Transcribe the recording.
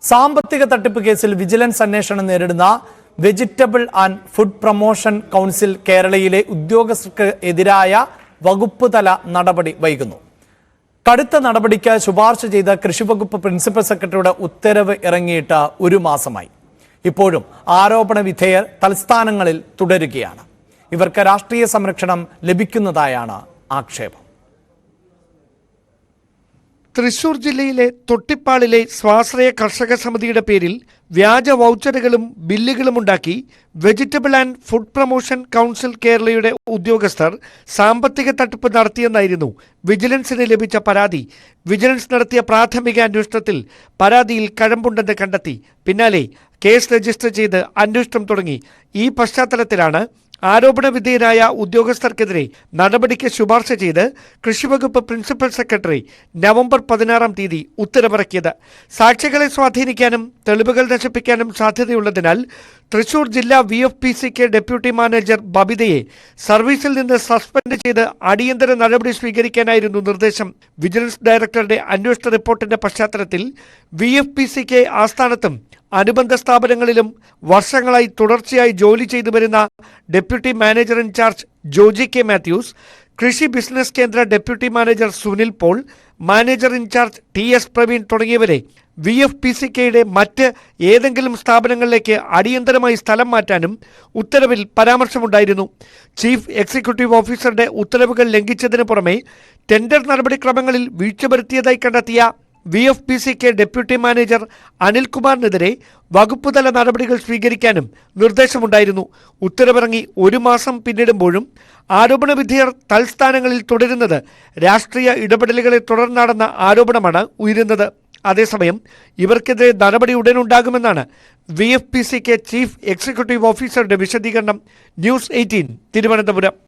സാമ്പത്തിക തട്ടിപ്പ് കേസിൽ വിജിലൻസ് അന്വേഷണം നേരിടുന്ന vegetable and food promotion council കേരളയിലെ ഉദ്യോഗസ്ഥർക്ക് എതിരായ വകുപ്പ് തല നടപടി വൈകുന്നു. കടുത്ത നടപടിക്ക് ശുപാർശ ചെയ്ത കൃഷിവകുപ്പ് പ്രിൻസിപ്പൽ സെക്രട്ടറിയുടെ ഉത്തരവ് ഇറങ്ങിയിട്ട് ഒരു മാസമായി. ഇപ്പോഴും ആരോപണ വിധേയർ തലസ്ഥാനങ്ങളിൽ തുടരുകയാണ്. ഇവർക്ക് രാഷ്ട്രീയ സംരക്ഷണം ലഭിക്കുന്നതായാണ് ആക്ഷേപം. തൃശൂർ ജില്ലയിലെ തൊട്ടിപ്പാളിലെ സ്വാശ്രയ കർഷക സമിതിയുടെ പേരിൽ വ്യാജ വൗച്ചറുകളും ബില്ലുകളും ഉണ്ടാക്കി vegetable and food promotion council കേരളയുടെ ഉദ്യോഗസ്ഥർ സാമ്പത്തിക തട്ടിപ്പ് നടത്തിയെന്നായിരുന്നു വിജിലൻസിന് ലഭിച്ച പരാതി. വിജിലൻസ് നടത്തിയ പ്രാഥമിക അന്വേഷണത്തിൽ പരാതിയിൽ കഴമ്പുണ്ടെന്ന് കണ്ടെത്തി. പിന്നാലെ കേസ് രജിസ്റ്റർ ചെയ്ത് അന്വേഷണം തുടങ്ങി. ഈ പശ്ചാത്തലത്തിലാണ് ആരോപണ വിധേയരായ ഉദ്യോഗസ്ഥർക്കെതിരെ നടപടിക്ക് ശുപാർശ ചെയ്ത് കൃഷിവകുപ്പ് പ്രിൻസിപ്പൽ സെക്രട്ടറി നവംബർ 16 ഉത്തരവിറക്കിയത്. സാക്ഷികളെ സ്വാധീനിക്കാനും തെളിവുകൾ നശിപ്പിക്കാനും സാധ്യതയുള്ളതിനാൽ തൃശൂർ ജില്ലാ VFPCK ഡെപ്യൂട്ടി മാനേജർ ബബിതയെ സർവീസിൽ നിന്ന് സസ്പെൻഡ് ചെയ്ത് അടിയന്തര നടപടി സ്വീകരിക്കാനായിരുന്നു നിർദ്ദേശം. വിജിലൻസ് ഡയറക്ടറുടെ അന്വേഷണ റിപ്പോർട്ടിന്റെ പശ്ചാത്തലത്തിൽ VFPCK ആസ്ഥാനത്തും അനുബന്ധ സ്ഥാപനങ്ങളിലും വർഷങ്ങളായി തുടർച്ചയായി ജോലി ചെയ്തു വരുന്ന deputy manager incharge Joji K Mathews, Krishi business Kendra deputy manager Sunil Paul, manager incharge TS Praveen തുടങ്ങിയവരെ VFPCKയുടെ മറ്റ് ഏതെങ്കിലും സ്ഥാപനങ്ങളിലേക്ക് അടിയന്തരമായി സ്ഥലം മാറ്റാനും ഉത്തരവിൽ പരാമർശമുണ്ടായിരുന്നു. ചീഫ് എക്സിക്യൂട്ടീവ് ഓഫീസറുടെ ഉത്തരവുകൾ ലംഘിച്ചതിന് പുറമെ ടെൻഡർ നടപടിക്രമങ്ങളിൽ വീഴ്ച വരുത്തിയതായി കണ്ടെത്തിയ VFPCK ഡെപ്യൂട്ടി മാനേജർ അനിൽകുമാറിനെതിരെ വകുപ്പുതല നടപടികൾ സ്വീകരിക്കാനും നിർദ്ദേശമുണ്ടായിരുന്നു. ഉത്തരവിറങ്ങി ഒരു മാസം പിന്നിടുമ്പോഴും ആരോപണ വിധേയർ തൽസ്ഥാനങ്ങളിൽ തുടരുന്നത് രാഷ്ട്രീയ ഇടപെടലുകളെ തുടർന്നാണെന്ന ആരോപണമാണ് ഉയരുന്നത്. അതേസമയം ഇവർക്കെതിരെ നടപടി ഉടനുണ്ടാകുമെന്നാണ് VFPCK ചീഫ് എക്സിക്യൂട്ടീവ് ഓഫീസറുടെ വിശദീകരണം. ന്യൂസ് 18 തിരുവനന്തപുരം.